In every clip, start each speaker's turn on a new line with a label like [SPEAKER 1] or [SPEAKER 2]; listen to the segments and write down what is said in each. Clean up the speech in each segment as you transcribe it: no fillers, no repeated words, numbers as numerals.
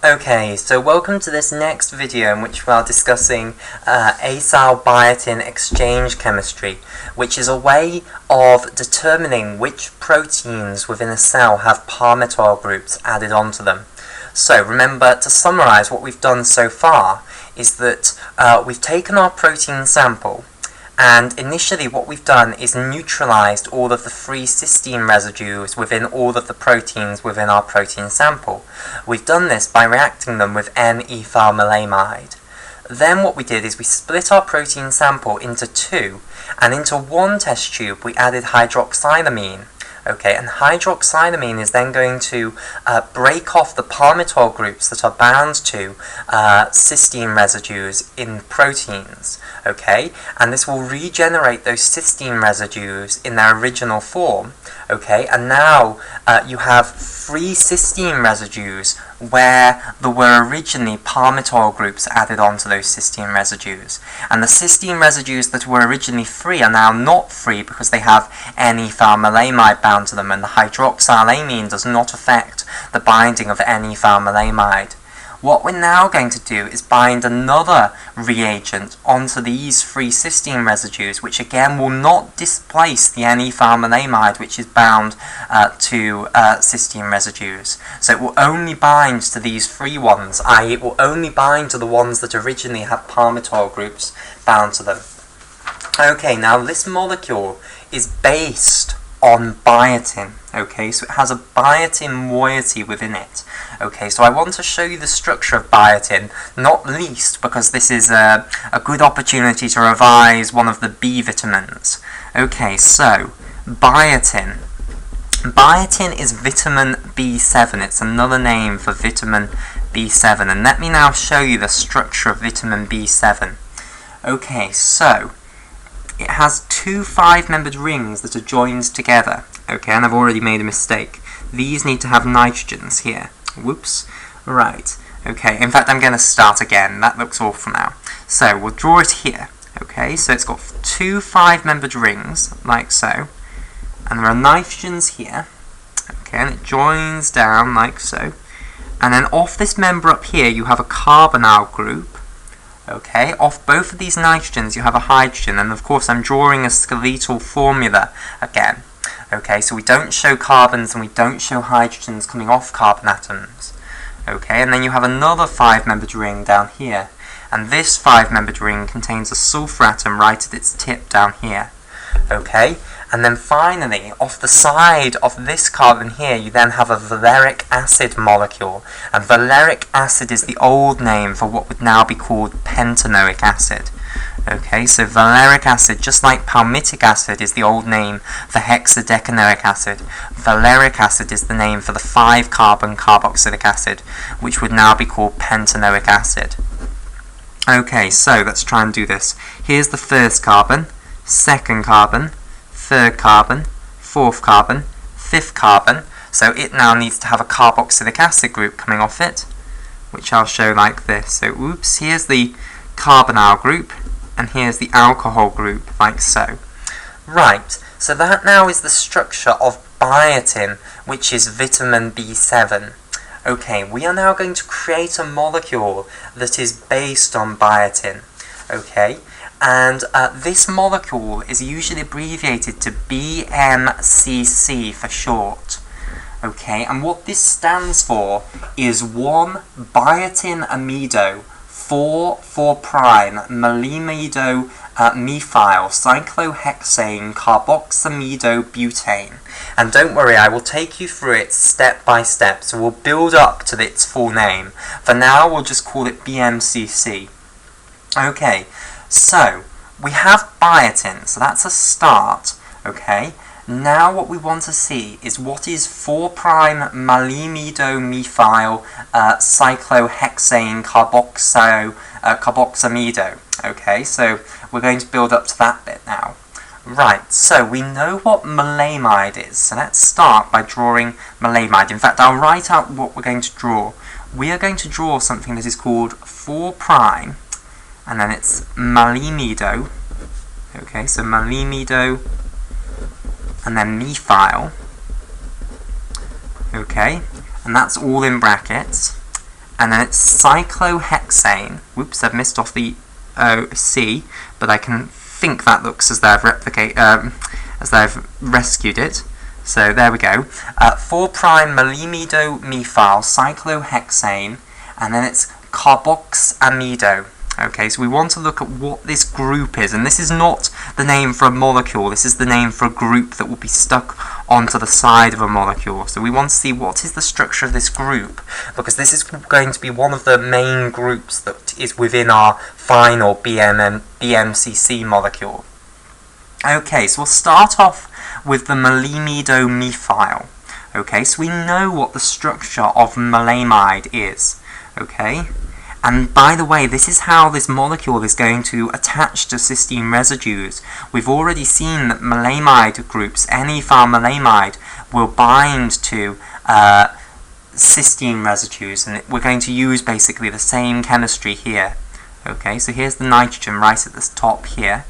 [SPEAKER 1] Okay, so welcome to this next video in which we are discussing acyl-biotin exchange chemistry, which is a way of determining which proteins within a cell have palmitoyl groups added onto them. So remember, to summarize what we've done so far is that we've taken our protein sample, and initially what we've done is neutralized all of the free cysteine residues within all of the proteins within our protein sample. We've done this by reacting them with N-ethylmelamide. Then what we did is we split our protein sample into two, and into one test tube we added hydroxylamine. Okay, and hydroxylamine is then going to break off the palmitoyl groups that are bound to cysteine residues in proteins. Okay, and this will regenerate those cysteine residues in their original form. Okay, and now you have free cysteine residues where there were originally palmitoyl groups added onto those cysteine residues. And the cysteine residues that were originally free are now not free because they have N-ethylmelamide bound to them, and the hydroxylamine does not affect the binding of N-ethylmelamide. What we're now going to do is bind another reagent onto these free cysteine residues, which again will not displace the N-ethylmelamide, which is bound to cysteine residues. So it will only bind to these free ones, i.e. it will only bind to the ones that originally have palmitoyl groups bound to them. Okay, now this molecule is based on biotin. Okay, so it has a biotin moiety within it. Okay, so I want to show you the structure of biotin, not least because this is a good opportunity to revise one of the B vitamins. Okay, so biotin. Biotin is vitamin B7. It's another name for vitamin B7. And let me now show you the structure of vitamin B7. Okay, so it has two 5-membered rings that are joined together. Okay, and I've already made a mistake. These need to have nitrogens here. Whoops. Right. Okay, in fact I'm going to start again. That looks awful now. So we'll draw it here. Okay, so it's got two 5-membered rings, like so. And there are nitrogens here. Okay, and it joins down like so. And then off this member up here you have a carbonyl group. Okay, off both of these nitrogens you have a hydrogen, and of course I'm drawing a skeletal formula again. Okay, so we don't show carbons and we don't show hydrogens coming off carbon atoms. Okay, and then you have another 5-membered ring down here, and this 5-membered ring contains a sulfur atom right at its tip down here. Okay, and then finally, off the side of this carbon here, you then have a valeric acid molecule. And valeric acid is the old name for what would now be called pentanoic acid. Okay, so valeric acid, just like palmitic acid is the old name for hexadecanoic acid, valeric acid is the name for the 5-carbon carboxylic acid, which would now be called pentanoic acid. Okay, so let's try and do this. Here's the first carbon, second carbon, third carbon, fourth carbon, fifth carbon, so it now needs to have a carboxylic acid group coming off it, which I'll show like this. So oops, here's the carbonyl group, and here's the alcohol group, like so. Right, so that now is the structure of biotin, which is vitamin B7. Okay, we are now going to create a molecule that is based on biotin. Okay, and this molecule is usually abbreviated to BMCC for short. Okay, and what this stands for is 1-biotin amido 4,4' methyl cyclohexane carboxamidobutane. And don't worry, I will take you through it step by step, so we'll build up to its full name. For now, we'll just call it BMCC. Okay, so we have biotin, so that's a start. Okay, now what we want to see is what is 4'-malimidomethyl cyclohexane carboxamido. Okay, so we're going to build up to that bit now. Right, so we know what melamide is, so let's start by drawing melamide. In fact, I'll write out what we're going to draw. We are going to draw something that is called 4', and then it's malimido. Okay, so malimido, and then methyl. Okay, and that's all in brackets. and then it's cyclohexane. Whoops, I've missed off the C, but I can think that looks as though I've rescued it. So there we go. 4' malimido-methyl cyclohexane, and then it's carboxamido. Okay, so we want to look at what this group is, and this is not the name for a molecule, this is the name for a group that will be stuck onto the side of a molecule. So we want to see what is the structure of this group, because this is going to be one of the main groups that is within our final BMCC molecule. Okay, so we'll start off with the malimido-methyl. Okay, so we know what the structure of malamide is. Okay, and by the way, this is how this molecule is going to attach to cysteine residues. We've already seen that malamide groups, any ethyl malamide, will bind to cysteine residues, and we're going to use basically the same chemistry here. Okay, so here's the nitrogen right at the top here,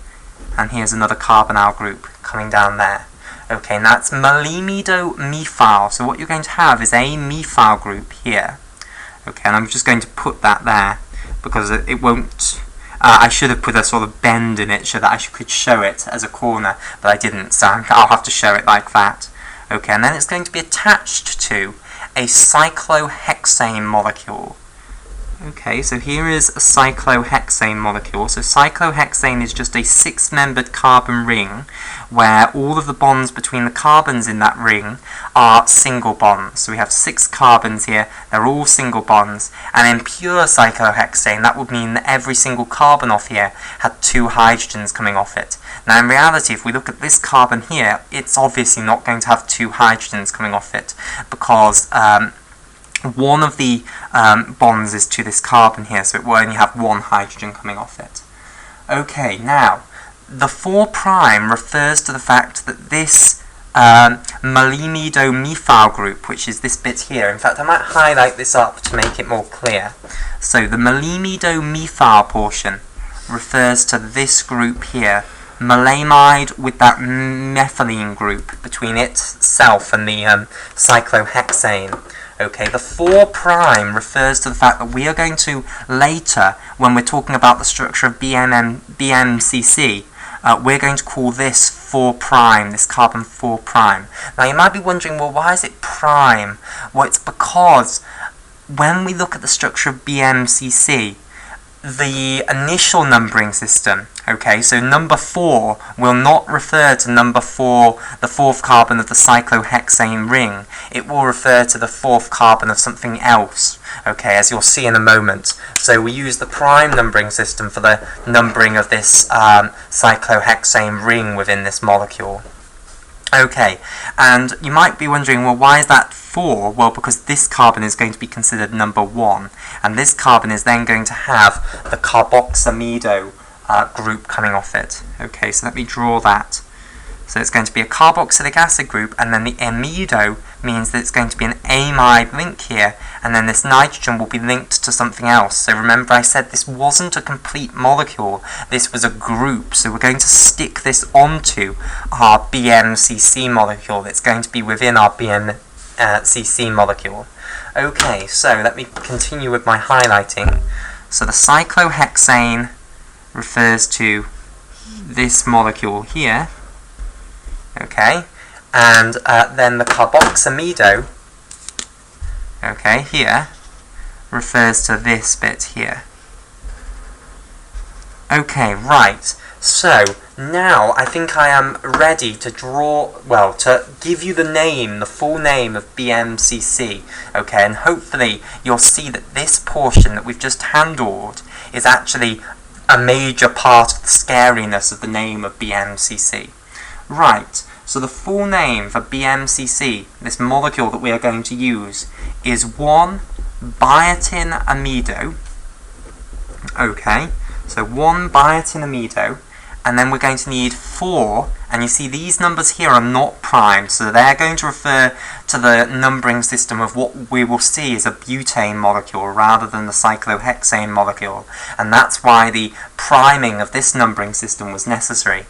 [SPEAKER 1] and here's another carbonyl group coming down there. Okay, and that's malimido-methyl. So what you're going to have is a methyl group here. Okay, and I'm just going to put that there because it won't. I should have put a sort of bend in it so that I could show it as a corner, but I didn't, so I'll have to show it like that. Okay, and then it's going to be attached to a cyclohexane molecule. Okay, so here is a cyclohexane molecule. So cyclohexane is just a 6-membered carbon ring where all of the bonds between the carbons in that ring are single bonds. So we have 6 carbons here, they're all single bonds, and in pure cyclohexane that would mean that every single carbon off here had 2 hydrogens coming off it. Now in reality, if we look at this carbon here, it's obviously not going to have 2 hydrogens coming off it, because one of the bonds is to this carbon here, so it will only have 1 hydrogen coming off it. Okay, now, the 4' refers to the fact that this malimido-methyl group, which is this bit here, in fact I might highlight this up to make it more clear. So the malimido-methyl portion refers to this group here, malamide with that methylene group between itself and the cyclohexane. Okay, the 4' refers to the fact that we are going to later, when we're talking about the structure of BMCC, we're going to call this 4', this carbon 4'. Now you might be wondering, well, why is it prime? Well, it's because when we look at the structure of BMCC, the initial numbering system, okay, so number 4 will not refer to number 4, the 4th carbon of the cyclohexane ring. It will refer to the 4th carbon of something else, okay, as you'll see in a moment. So we use the prime numbering system for the numbering of this cyclohexane ring within this molecule. Okay, and you might be wondering, well, why is that 4? Well, because this carbon is going to be considered number 1, and this carbon is then going to have the carboxamido group coming off it. Okay, so let me draw that. So it's going to be a carboxylic acid group, and then the amido means that it's going to be an amide link here, and then this nitrogen will be linked to something else. So remember I said this wasn't a complete molecule, this was a group, so we're going to stick this onto our BMCC molecule. It's going to be within our BMCC molecule. Okay, so let me continue with my highlighting. So the cyclohexane refers to this molecule here. Okay, and then the carboxamido, okay, here, refers to this bit here. Okay, right, so now I think I am ready to draw, well, to give you the name, the full name of BMCC, okay, and hopefully you'll see that this portion that we've just handled is actually a major part of the scariness of the name of BMCC. Right, so the full name for BMCC, this molecule that we are going to use, is 1-biotin amido. Okay, so 1-biotin amido, and then we're going to need 4, and you see these numbers here are not primed, so they're going to refer to the numbering system of what we will see as a butane molecule rather than the cyclohexane molecule, and that's why the priming of this numbering system was necessary.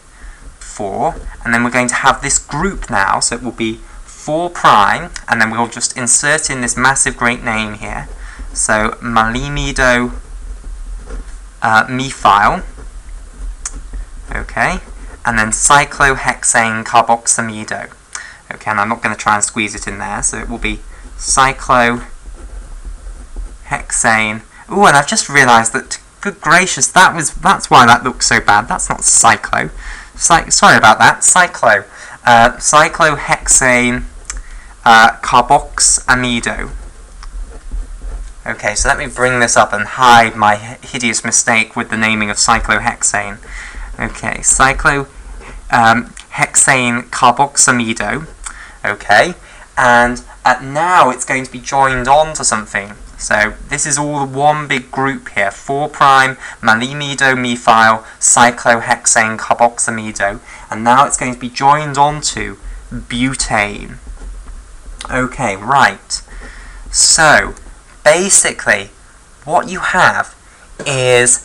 [SPEAKER 1] 4, and then we're going to have this group now, so it will be 4', and then we'll just insert in this massive great name here, So malimido methyl, okay, and then cyclohexane carboxamido. Okay, and I'm not going to try and squeeze it in there, so it will be cyclohexane. Ooh, and I've just realised that, good gracious, that's why that looks so bad. That's not cyclo. Sorry about that. Cyclohexane carboxamido. Okay, so let me bring this up and hide my hideous mistake with the naming of cyclohexane. Okay, cyclohexane carboxamido. Okay, and now it's going to be joined on to something. So this is all one big group here, 4' malimido methyl cyclohexane carboxamido, and now it's going to be joined on to butane. Okay, right. So basically, what you have is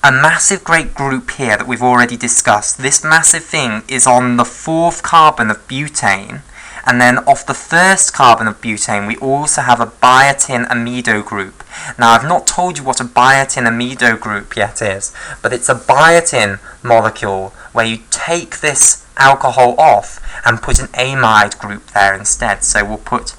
[SPEAKER 1] a massive great group here that we've already discussed. This massive thing is on the 4th carbon of butane, and then off the 1st carbon of butane we also have a biotin amido group. Now, I've not told you what a biotin amido group yet is, but it's a biotin molecule where you take this alcohol off and put an amide group there instead. So we'll put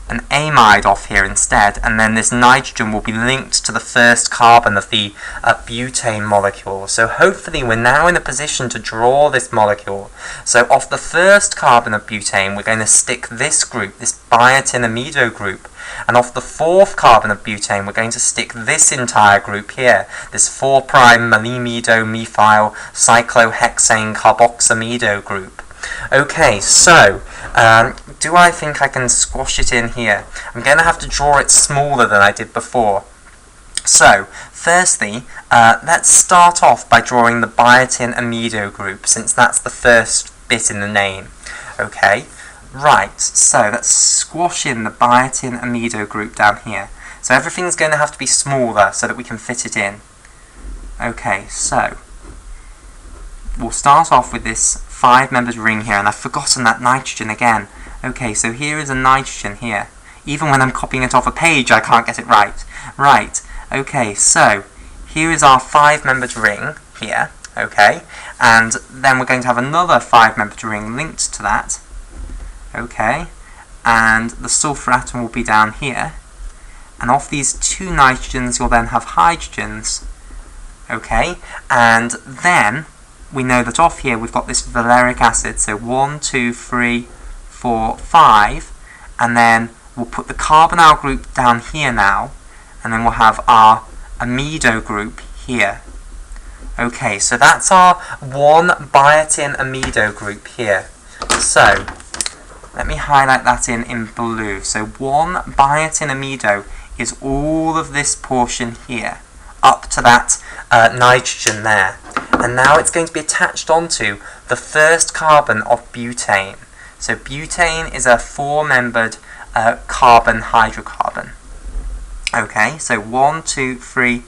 [SPEAKER 1] an amide off here instead, and then this nitrogen will be linked to the 1st carbon of the butane molecule. So hopefully we're now in a position to draw this molecule. So off the 1st carbon of butane we're going to stick this group, this biotin amido group, and off the 4th carbon of butane we're going to stick this entire group here, this 4' malimido methyl cyclohexane carboxamido group. Okay, so do I think I can squash it in here? I'm going to have to draw it smaller than I did before. So, firstly, let's start off by drawing the biotin amido group, since that's the first bit in the name. Okay, right, so let's squash in the biotin amido group down here. So everything's going to have to be smaller so that we can fit it in. Okay, so we'll start off with this 5-membered ring here, and I've forgotten that nitrogen again. Okay, so here is a nitrogen here. Even when I'm copying it off a page, I can't get it right. Right, okay, so here is our 5-membered ring here, okay, and then we're going to have another 5-membered ring linked to that, okay, and the sulfur atom will be down here, and off these 2 nitrogens you'll then have hydrogens, okay, and then we know that off here we've got this valeric acid, so 1, 2, 3, 4, 5, and then we'll put the carbonyl group down here now, and then we'll have our amido group here. Okay, so that's our 1 biotin amido group here. So let me highlight that in blue. So 1 biotin amido is all of this portion here, up to that nitrogen there. And now it's going to be attached onto the 1st carbon of butane. So butane is a 4-membered carbon hydrocarbon. Okay, so 1, 2, 3,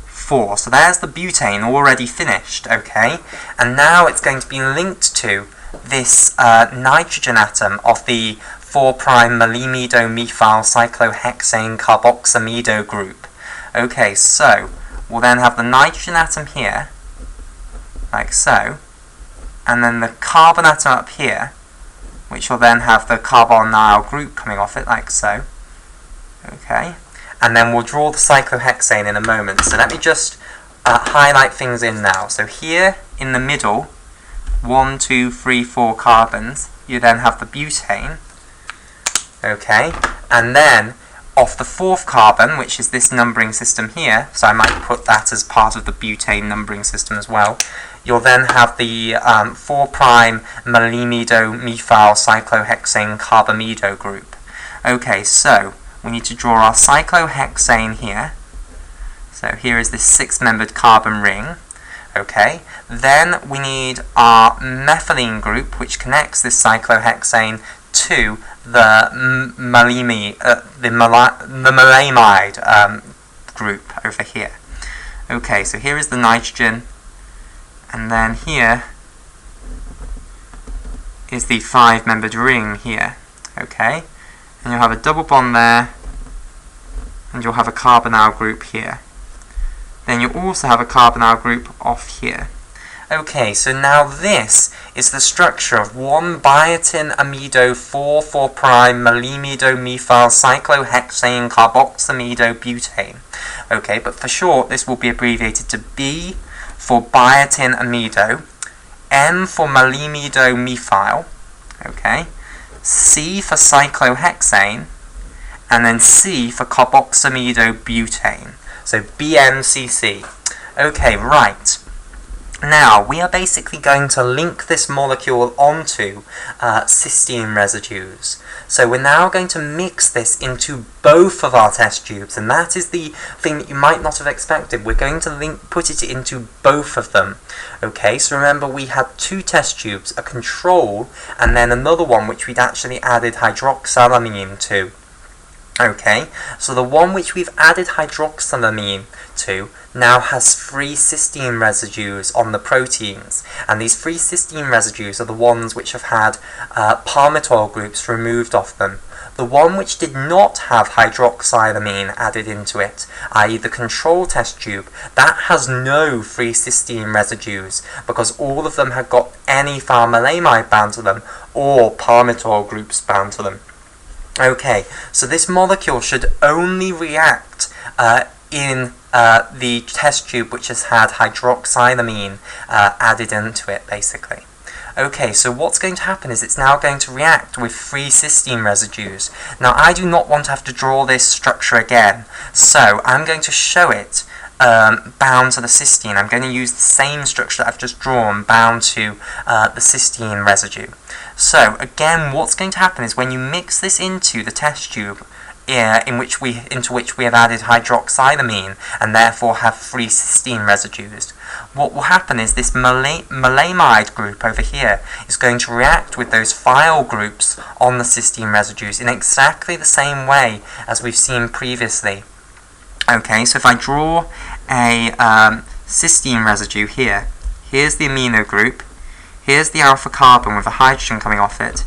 [SPEAKER 1] 4. So there's the butane already finished, okay? And now it's going to be linked to this nitrogen atom of the 4' malimido methyl cyclohexane carboxamido group. Okay, so we'll then have the nitrogen atom here, like so, and then the carbon atom up here, which will then have the carbonyl group coming off it, like so. Okay, and then we'll draw the cyclohexane in a moment. So let me just highlight things in now. So here in the middle, 1, 2, 3, 4 carbons, you then have the butane. Okay, and then off the 4th carbon, which is this numbering system here, so I might put that as part of the butane numbering system as well, you'll then have the 4' malimido methyl cyclohexane carbamido group. Okay, so we need to draw our cyclohexane here. So here is this 6-membered carbon ring. Okay, then we need our methylene group, which connects this cyclohexane to the malamide group over here. Okay, so here is the nitrogen, and then here is the 5-membered ring here. Okay, and you'll have a double bond there, and you'll have a carbonyl group here. Then you'll also have a carbonyl group off here. Okay, so now this is the structure of 1-biotin amido 4,4' malimido methyl cyclohexane carboxamido butane. Okay, but for short this will be abbreviated to B for biotin amido, M for malimido methyl, okay, C for cyclohexane, and then C for carboxamido butane. So BMCC. Okay, right. Now, we are basically going to link this molecule onto cysteine residues. So we're now going to mix this into both of our test tubes, and that is the thing that you might not have expected. We're going to put it into both of them. Okay, so remember we had two test tubes, a control, and then another one which we'd actually added hydroxylamine to. Okay, so the one which we've added hydroxylamine to now has free cysteine residues on the proteins, and these free cysteine residues are the ones which have had palmitoyl groups removed off them. The one which did not have hydroxylamine added into it, i.e. the control test tube, that has no free cysteine residues because all of them had got any phenethylamide bound to them or palmitoyl groups bound to them. Okay, so this molecule should only react in the test tube which has had hydroxylamine added into it, basically. Okay, so what's going to happen is it's now going to react with free cysteine residues. Now, I do not want to have to draw this structure again, so I'm going to show it bound to the cysteine. I'm going to use the same structure that I've just drawn bound to the cysteine residue. So again, what's going to happen is when you mix this into the test tube into which we have added hydroxylamine and therefore have free cysteine residues, what will happen is this malamide group over here is going to react with those phyl groups on the cysteine residues in exactly the same way as we've seen previously. Okay, so if I draw a cysteine residue here, here's the amino group, here's the alpha carbon with a hydrogen coming off it,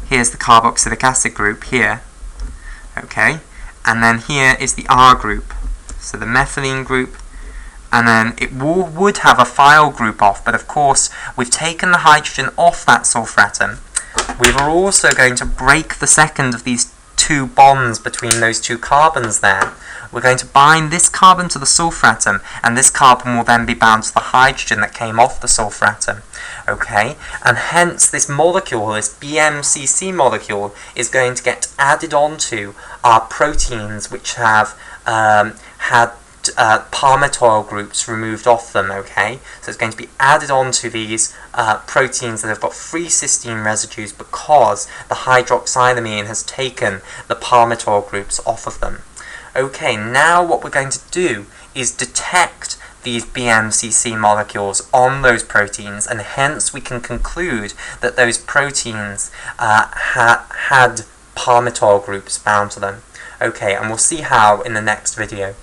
[SPEAKER 1] here's the carboxylic acid group here, okay, and then here is the R group, so the methylene group, and then it would have a phyl group off, but of course we've taken the hydrogen off that sulfur We are also going to break the second of these two bonds between those two carbons there. We're going to bind this carbon to the sulfur atom, and this carbon will then be bound to the hydrogen that came off the sulfur atom. Okay, and hence this molecule, this BMCC molecule, is going to get added onto our proteins which have had palmitoyl groups removed off them. Okay, so it's going to be added onto these proteins that have got free cysteine residues because the hydroxylamine has taken the palmitoyl groups off of them. Okay, now what we're going to do is detect these BMCC molecules on those proteins, and hence we can conclude that those proteins had palmitoyl groups bound to them. Okay, and we'll see how in the next video.